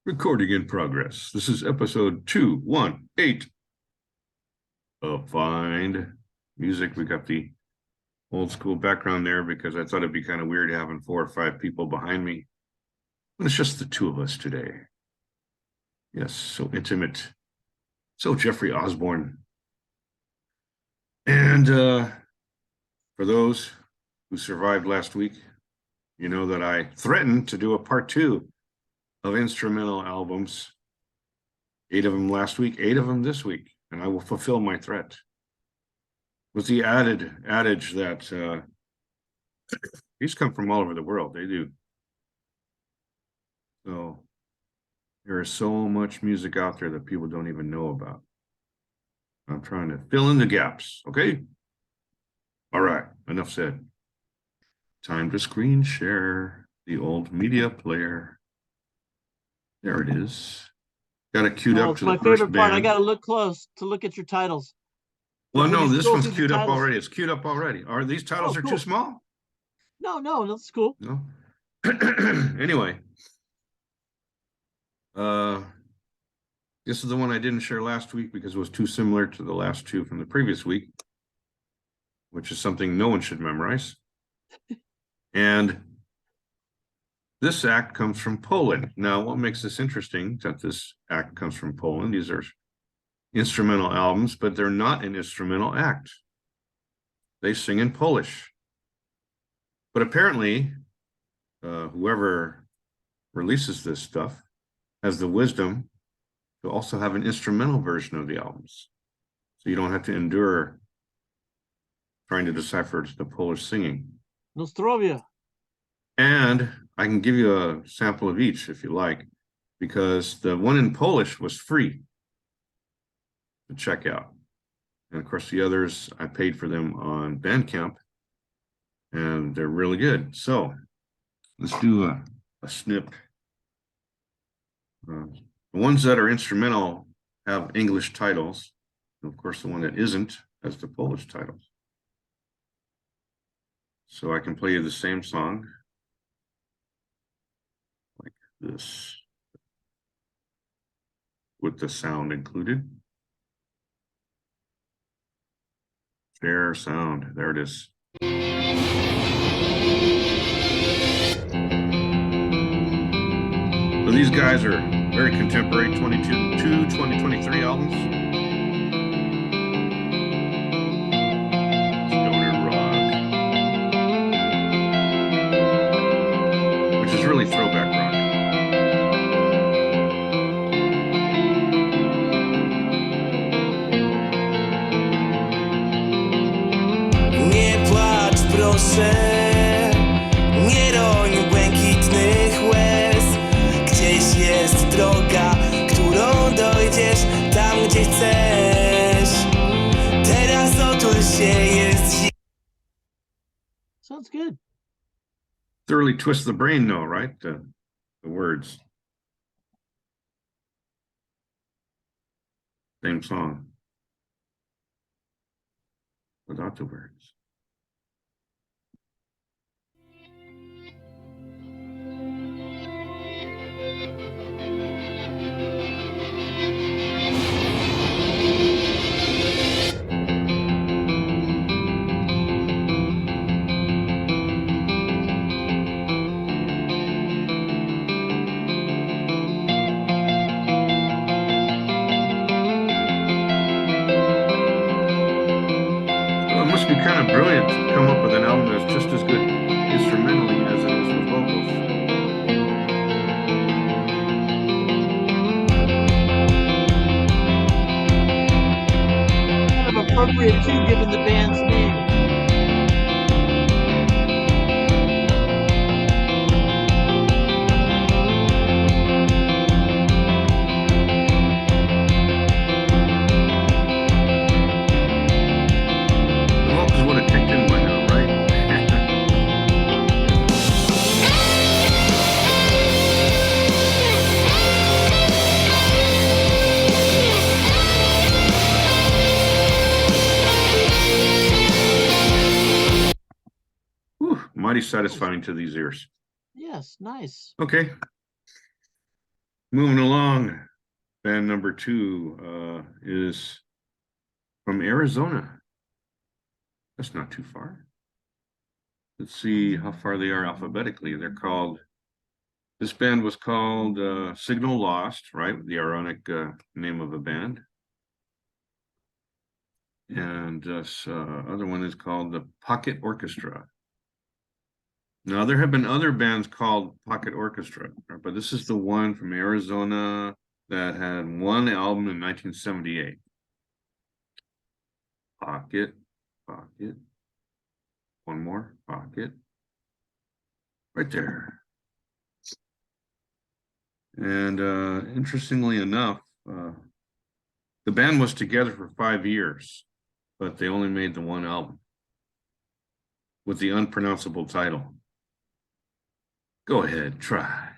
Recording in progress. This is episode 218 of Find Music. We got the old school background there because I thought it'd be kind of weird having 4 or 5 people behind me. But it's just the 2 of us today. Yes, so intimate. So Jeffrey Osborne. And for those who survived last week, you know that I threatened to do a part 2 of instrumental albums. 8 of them last week, 8 of them this week, and I will fulfill my threat. With the added adage that these come from all over the world, they do. So there is so much music out there that people don't even know about. I'm trying to fill in the gaps, okay? All right, enough said. Time to screen share the old media player. There it is. Got it queued up to the first band. My favorite part. I got to look close to look at your titles. Well, no, this one's queued up already. It's queued up already. Are these titles too small? No, that's cool. No. Anyway, this is the one I didn't share last week because it was too similar to the last 2 from the previous week, which is something no one should memorize. And this act comes from Poland. Now, what makes this interesting that this act comes from Poland? These are instrumental albums, but they're not an instrumental act. They sing in Polish. But apparently, whoever releases this stuff has the wisdom to also have an instrumental version of the albums. So you don't have to endure trying to decipher the Polish singing. Nostrovia. And I can give you a sample of each if you like, because the one in Polish was free to check out. And of course, the others, I paid for them on Bandcamp, and they're really good. So let's do a snip. The ones that are instrumental have English titles. And of course, the one that isn't has the Polish titles. So I can play you the same song. Like this, with the sound included. Share sound, there it is. So these guys are very contemporary, 2023 albums. Stoner rock, which is really throwback rock. Proszę, nie roń błękitnych łez. Gdzieś jest droga, którą dojdziesz tam, gdzie chcesz. Teraz otul się, jest. Sounds good. Thoroughly twist the brain, though, right? The words. Same song. Without the words. Be kind of brilliant to come up with an album that's just as good instrumentally as it is with vocals. Kind of appropriate too, given the band's name. Mighty satisfying to these ears. Yes, nice. Okay. Moving along, band number 2 is from Arizona. That's not too far. Let's see how far they are alphabetically. This band was called Signal Lost, right? The ironic name of a band. And this other one is called the Pocket Orchestra. Now, there have been other bands called Pocket Orchestra, but this is the one from Arizona that had one album in 1978. Pocket, Pocket, one more, Pocket, right there. And interestingly enough, the band was together for 5 years, but they only made the one album with the unpronounceable title. Go ahead, try.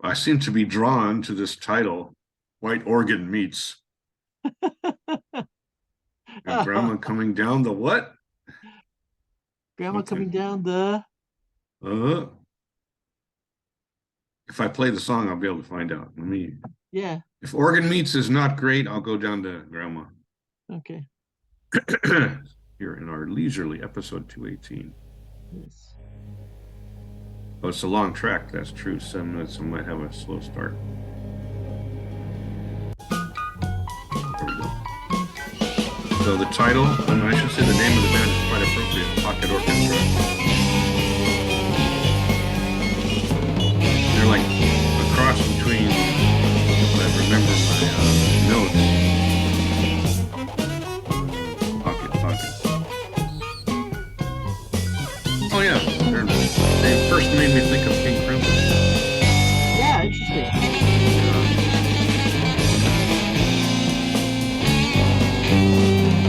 I seem to be drawn to this title, White Organ Meets. And Grandma coming down the what? Grandma coming down the. If I play the song, I'll be able to find out. Yeah. If Organ Meets is not great, I'll go down to Grandma. Okay. Here in our leisurely episode 218. Yes. Oh, it's a long track. That's true. 7 minutes. I might have a slow start. There we go. So the title, and I should say the name of the band is quite appropriate, Pocket Orchestra. They're like a cross between, I remember my notes. Oh yeah, they first made me think of King Crimson. Yeah, interesting.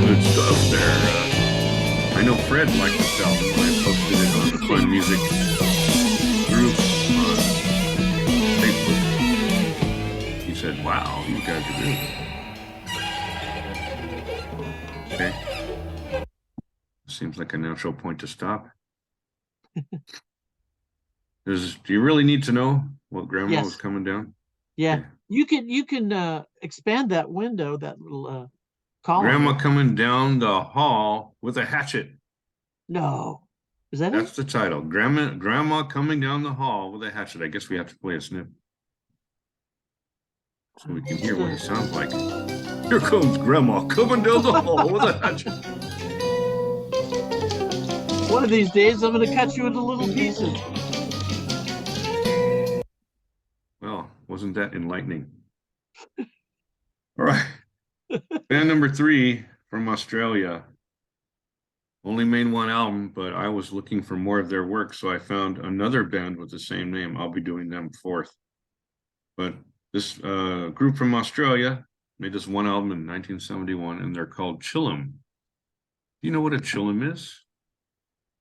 Good stuff there. I know Fred liked this album. I posted it on the Fun Music group on Facebook. He said, "Wow, you guys are good." Okay. Seems like a natural point to stop. Do you really need to know what Grandma was coming down? Yeah. Okay. You can expand that window, that little column. Grandma coming down the hall with a hatchet. No. Is that That's the title. Grandma coming down the hall with a hatchet. I guess we have to play a snip so we can hear what it sounds like. Here comes Grandma coming down the hall with a hatchet. One of these days, I'm going to cut you into little pieces. Well, wasn't that enlightening? All right. Band number 3 from Australia. Only made one album, but I was looking for more of their work, so I found another band with the same name. I'll be doing them 4th. But this group from Australia made this one album in 1971, and they're called CHILLUM. Do you know what a CHILLUM is?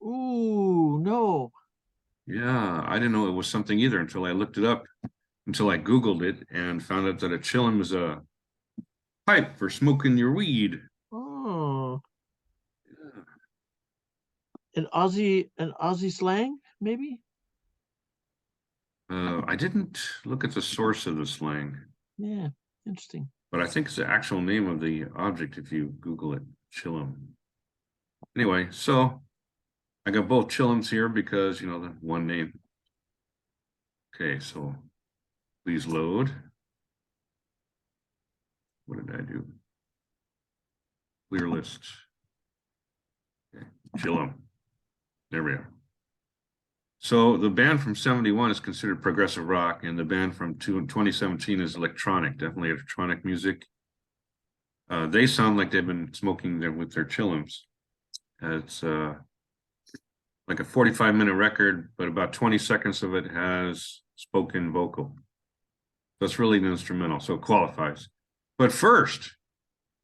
Ooh, no. Yeah, I didn't know it was something either until I looked it up, until I Googled it and found out that a CHILLUM is a pipe for smoking your weed. Oh. Yeah. An Aussie slang, maybe? I didn't look at the source of the slang. Yeah, interesting. But I think it's the actual name of the object if you Google it, CHILLUM. Anyway, so I got both CHILLUMs here because, you know, the one name. Okay, so please load. What did I do? Clear list. Okay, CHILLUM. There we are. So the band from 71 is considered progressive rock, and the band from 2017 is electronic, definitely electronic music. They sound like they've been smoking them with their CHILLUMs. It's like a 45-minute record, but about 20 seconds of it has spoken vocal. So it's really an instrumental, so it qualifies. But first,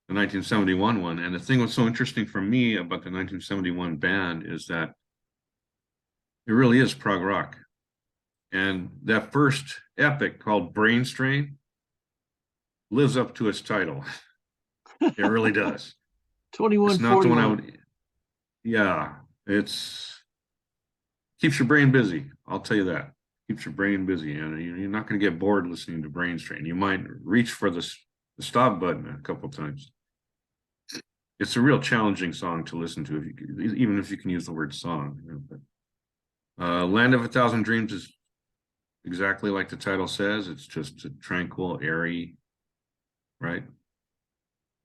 the 1971 one, and the thing that's so interesting for me about the 1971 band is that it really is prog rock. And that first epic called Brain Strain lives up to its title. It really does. 2141. It's not the one I would, yeah, it's Keeps your brain busy. I'll tell you that. Keeps your brain busy, and you're not going to get bored listening to Brain Strain. You might reach for the stop button a couple times. It's a real challenging song to listen to, even if you can use the word song. Land of a Thousand Dreams is exactly like the title says. It's just a tranquil, airy, right?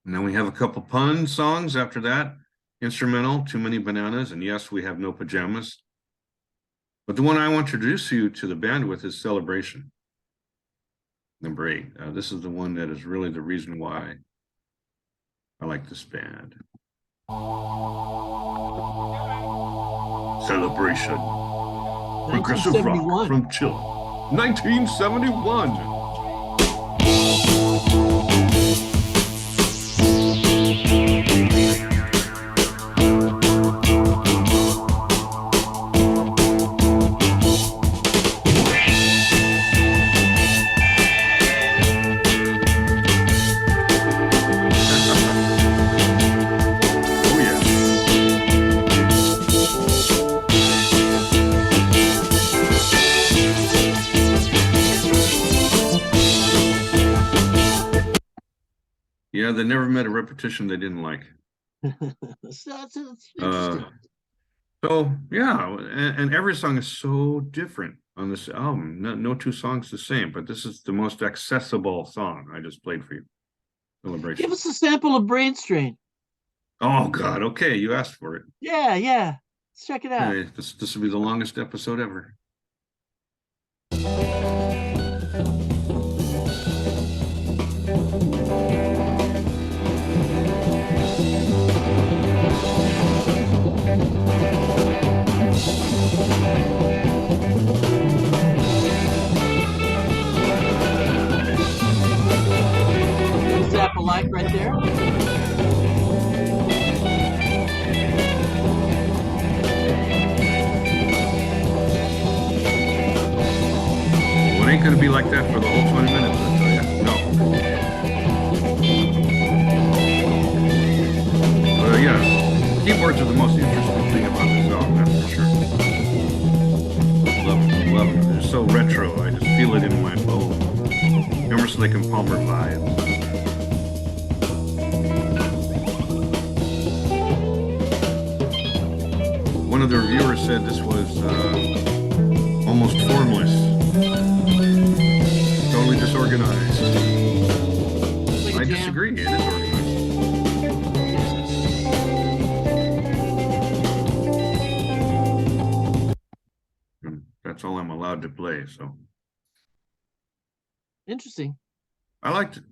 And then we have a couple pun songs after that. Instrumental, Too Many Bananas, and Yes, We Have No Pajamas. But the one I want to introduce you to the band with is Celebration, number 8. This is the one that is really the reason why I like this band. Celebration. Progressive rock 1971. from CHILLUM. 1971. Yeah, they never met a repetition they didn't like. So that's interesting. So yeah, and every song is so different on this album. No two songs the same, but this is the most accessible song I just played for you. Celebration. Give us a sample of Brain Strain. Oh God, okay, you asked for it. Yeah. Let's check it out. Hey, this will be the longest episode ever. Zappa like right there. Well, it ain't gonna be like that for the whole 20 minutes, I'll tell you. No. Yeah, keyboards are the most interesting thing about this album, that's for sure. Love it. They're so retro. I just feel it in my bones. Emerson, Lake and Palmer vibes. One of the reviewers said this was almost formless, totally disorganized. I disagree. It is organized. And that's all I'm allowed to play. So Interesting. I liked it.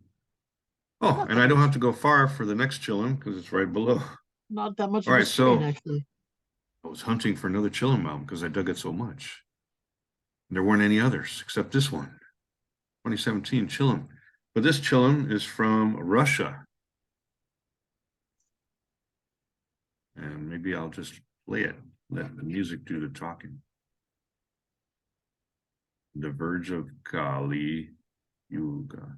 Oh, and I don't have to go far for the next CHILLUM because it's right below. Not that much All of a right, screen, so actually. I was hunting for another CHILLUM album because I dug it so much. And there weren't any others except this one, 2017 CHILLUM. But this CHILLUM is from Russia. And maybe I'll just play it, let the music do the talking. The Verge of Kali Yuga.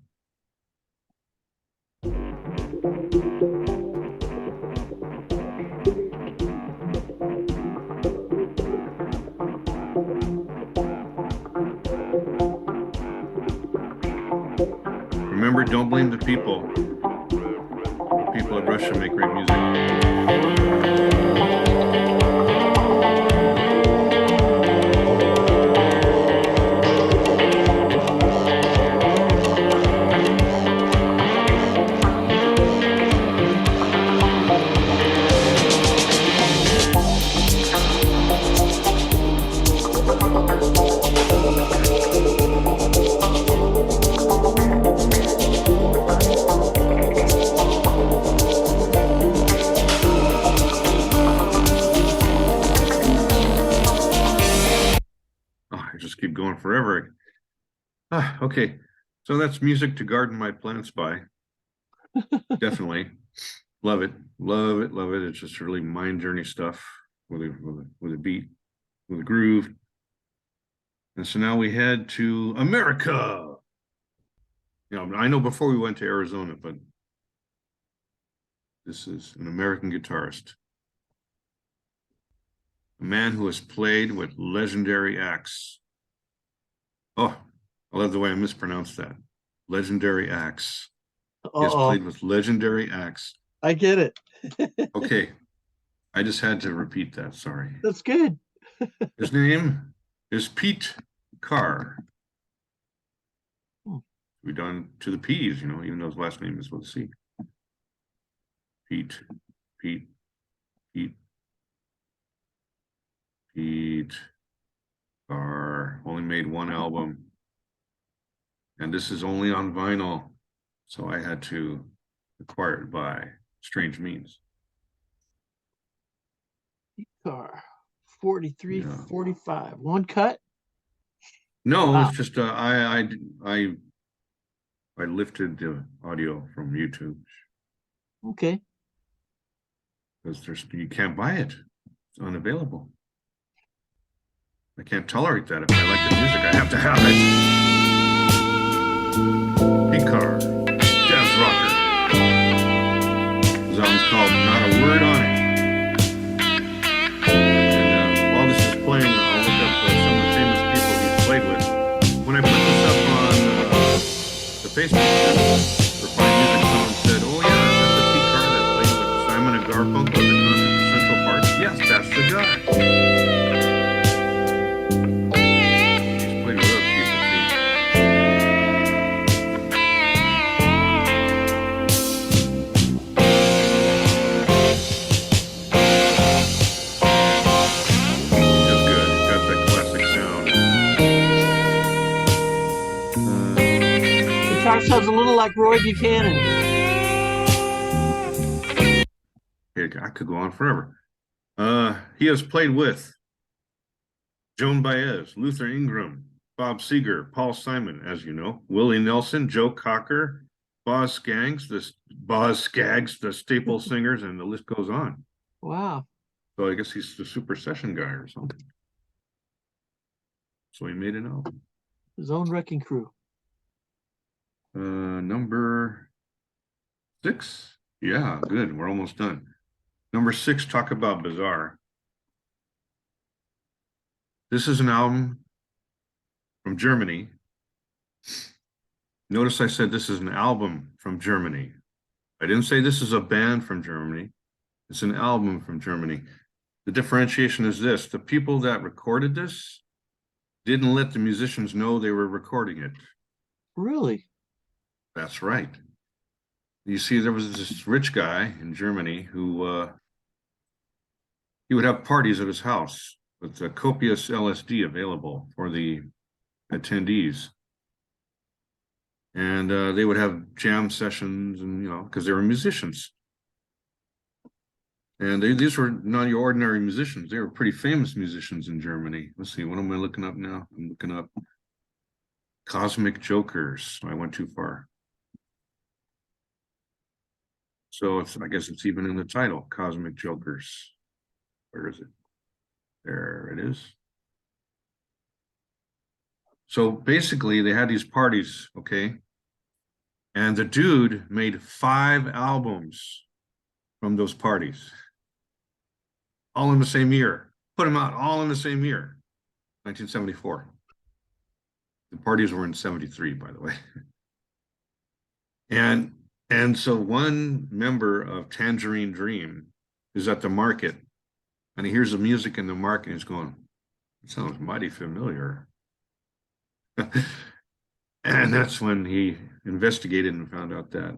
Remember, don't blame the people. The people of Russia make great music. Keep going forever. Okay, so that's music to garden my plants by. Definitely love it. It's just really mind journey stuff with a beat, with a groove. And so now we head to America. I know before we went to Arizona, but this is an American guitarist. a man who has played with legendary acts. Oh, I love the way I mispronounced that. Legendary acts. He has played with legendary acts. I get it. Okay. I just had to repeat that. Sorry. That's good. His name is Pete CARR. We done to the P's, you know, even though his last name is with a C. Pete CARR only made one album. And this is only on vinyl. So I had to acquire it by strange means. CARR 43, Yeah. 45. One cut? No, Wow. it's just I lifted the audio from YouTube Okay. because you can't buy it. It's unavailable. I can't tolerate that. If I like the music, I have to have it. Pete CARR, jazz rocker. His album's called Not a Word on It. And while this is playing, I'll look up some of the famous people he's played with. When I put this up on the Facebook page for Fine Music, someone said, "Oh yeah, is that the Pete CARR that played with Simon and Garfunkel at the concert in Central Park?" Yes, that's the guy. He's played with other people Just good. Got that classic sound. Guitar sounds a little like Roy Buchanan. I could go on forever. He has played with Joan Baez, Luther Ingram, Bob Seger, Paul Simon, as you know, Willie Nelson, Joe Cocker, Boz Scaggs, the Staple Singers, and the list goes on. Wow. So I guess he's the super session guy or something. So he made an album. His own wrecking crew. Number 6. Yeah, good. We're almost done. Number 6, talk about bizarre. This is an album from Germany. Notice I said this is an album from Germany. I didn't say this is a band from Germany. It's an album from Germany. The differentiation is this: the people that recorded this didn't let the musicians know they were recording it. Really? That's right. You see, there was this rich guy in Germany who he would have parties at his house with copious LSD available for the attendees. And they would have jam sessions, and, you know, because they were musicians. And these were not your ordinary musicians. They were pretty famous musicians in Germany. Let's see, what am I looking up now? I'm looking up Cosmic Jokers. I went too far. So I guess it's even in the title, Cosmic Jokers. Where is it? There it is. So basically they had these parties, okay? And the dude made 5 albums from those parties. All in the same year. Put them out all in the same year. 1974. The parties were in 73, by the way. And so one member of Tangerine Dream is at the market, and he hears the music in the market, and he's going, "It sounds mighty familiar." And that's when he investigated and found out that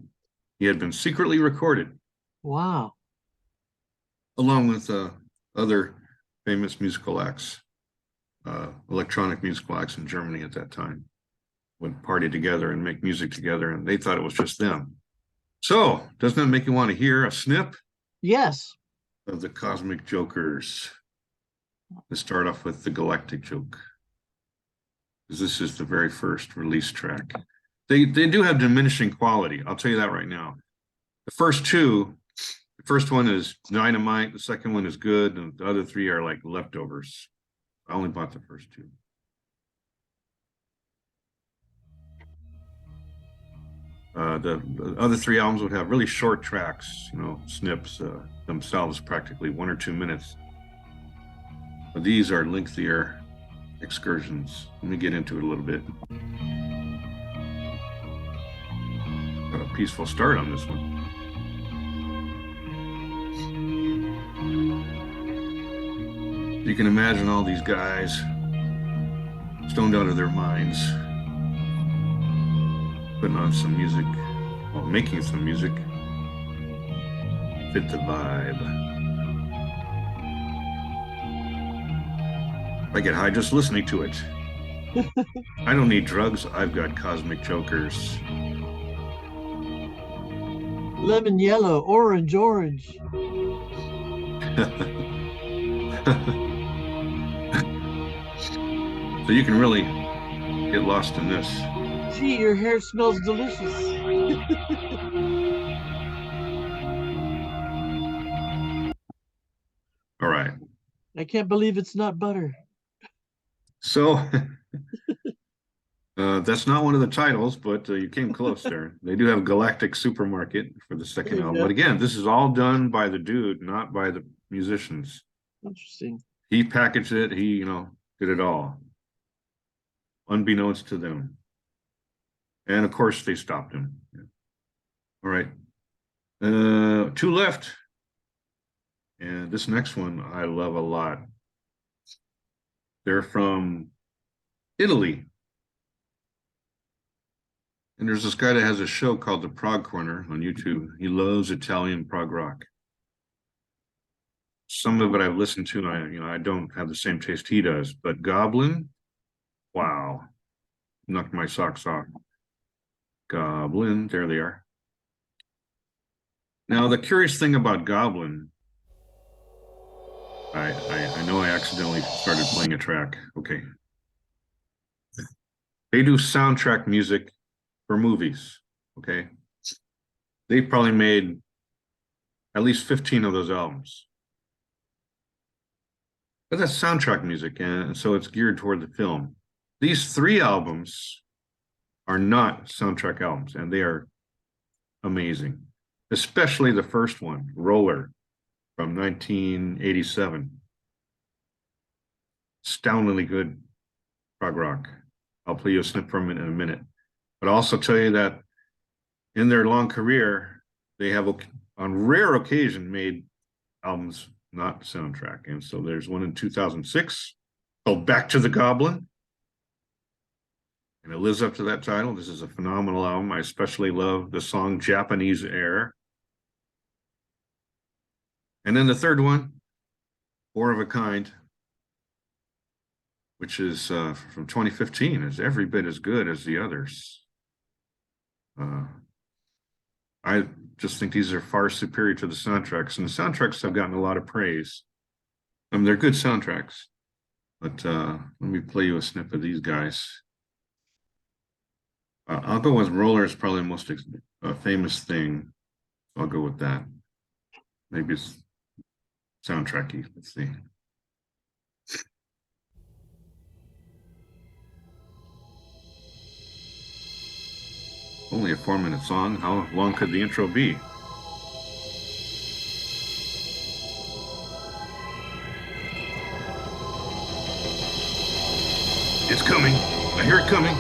he had been secretly recorded. Wow. Along with other famous musical acts, electronic musical acts in Germany at that time, would party together and make music together, and they thought it was just them. So, doesn't that make you want to hear a snip? Yes. Of the Cosmic Jokers? Let's start off with the Galactic Joke, because this is the very first release track. They do have diminishing quality, I'll tell you that right now. The first two, the first one is dynamite, the second one is good, and the other 3 are like leftovers. I only bought the first 2. The other 3 albums would have really short tracks, you know, snips themselves, practically 1 or 2 minutes. But these are lengthier excursions. Let me get into it a little bit. Got a peaceful start on this one. You can imagine all these guys stoned out of their minds, putting on some music, well, making some music, fit the vibe. I get high just listening to it. I don't need drugs. I've got cosmic jokers. Lemon yellow, orange, orange. So you can really get lost in this. Gee, your hair smells delicious. All right. I can't believe it's not butter. So that's not one of the titles, but you came close there. They do have Galactic Supermarket for the second album. But again, this is all done by the dude, not by the musicians. Interesting. He packaged it. He, you know, did it all, unbeknownst to them. And of course, they stopped him. All right. Two left. And this next one I love a lot. They're from Italy. And there's this guy that has a show called The Prog Corner on YouTube. He loves Italian prog rock. Some of it I've listened to, I don't have the same taste he does, but Goblin, wow, knocked my socks off. Goblin, there they are. Now, the curious thing about Goblin, I know I accidentally started playing a track. Okay. They do soundtrack music for movies, okay? They probably made at least 15 of those albums. But that's soundtrack music, and so it's geared toward the film. These three albums are not soundtrack albums, and they are amazing, especially the first one, Roller, from 1987. Astoundingly good prog rock. I'll play you a snip from it in a minute. But I'll also tell you that in their long career, they have, on rare occasion, made albums not soundtrack. And so there's one in 2006 called Back to the Goblin. And it lives up to that title. This is a phenomenal album. I especially love the song Japanese Air. And then the third one, Four of a Kind, which is from 2015, is every bit as good as the others. I just think these are far superior to the soundtracks, and the soundtracks have gotten a lot of praise. They're good soundtracks, but let me play you a snip of these guys. I'll go with Roller is probably the most famous thing. I'll go with that. Maybe it's soundtracky. Let's see. Only a 4-minute song. How long could the intro be? It's coming. I hear it coming.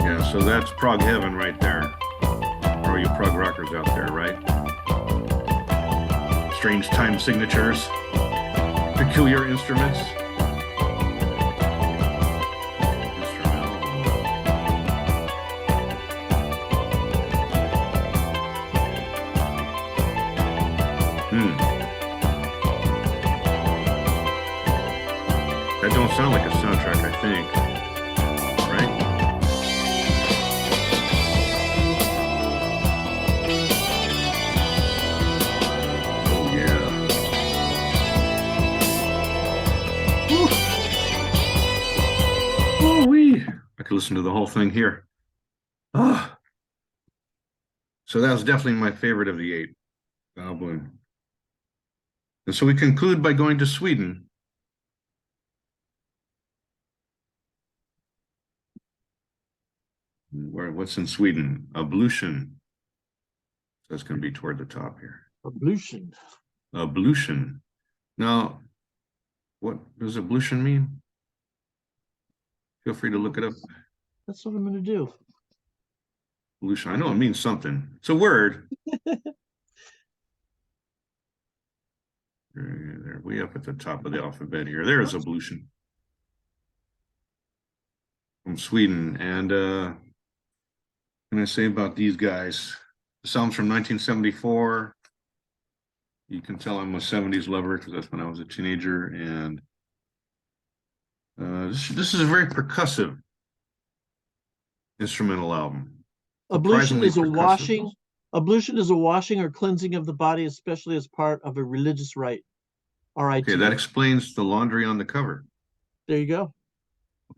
Yeah, so that's prog heaven right there. For all you prog rockers out there, right? Strange time signatures. Peculiar instruments. That don't sound like a soundtrack, I think. Right? Oh, yeah. Oh-wee. I could listen to the whole thing here. Ah. So that was definitely my favorite of the 8. Goblin. And so we conclude by going to Sweden. What's in Sweden? ABLUTION. That's going to be toward the top here. Ablution. Ablution. Now, what does ablution mean? Feel free to look it up. That's what I'm going to do. Ablution. I know it means something. It's a word. They're way up at the top of the alphabet here. There's ablution. From Sweden. And what can I say about these guys? The song's from 1974. You can tell I'm a 70s lover because that's when I was a teenager. And this is a very percussive instrumental album. Ablution is a Surprisingly percussive. washing. Ablution is a washing or cleansing of the body, especially as part of a religious rite. R.I.T. Okay, that explains the laundry on the cover. There you go.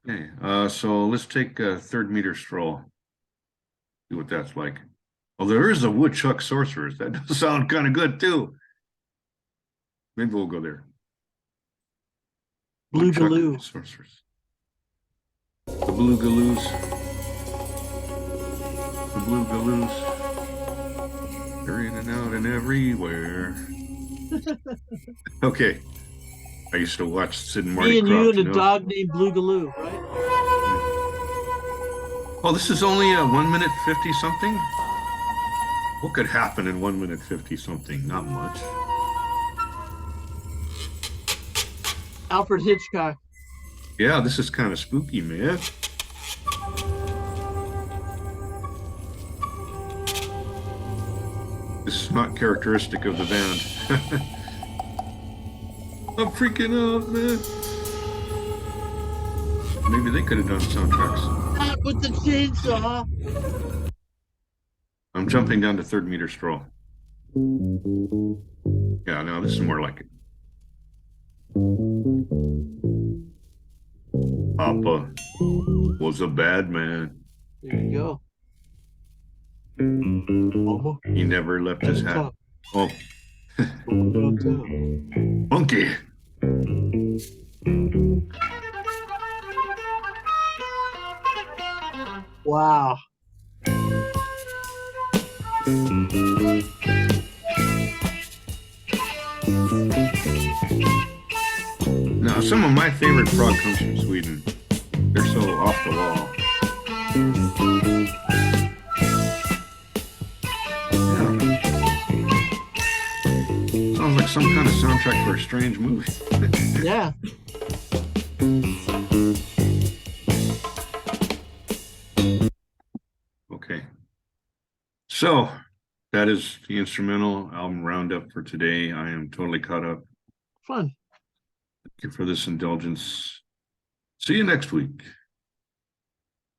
Okay, so let's take a third meter stroll. See what that's like. Oh, there is a woodchuck sorcerers. That does sound kind of good too. Maybe we'll go there. Blue Woodchuck Galoo. sorcerers. The blue galoos. The blue galoos. They're in and out and everywhere. Okay. I used to watch Sid and Marty Me and you Krofft, and a know? dog named Blue Galoo, right? Oh, this is only a 1 minute 50 something? What could happen in 1 minute 50 something? Not much. Alfred Hitchcock. Yeah, this is kind of spooky, man. This is not characteristic of the band. I'm freaking out, man. Maybe they could have done soundtracks. Not with the chainsaw. I'm jumping down to third meter stroll. Yeah, no, this is more like it. Papa was a bad man. There you go. Mama. He never left his hat. Oh, Downtown. monkey. Wow. Now, some of my favorite prog comes from Sweden. They're so off the wall. Yeah. Sounds like some kind of soundtrack for a strange movie. Yeah. Okay. So that is the instrumental album roundup for today. I am totally caught up. Fun. Thank you for this indulgence. See you next week.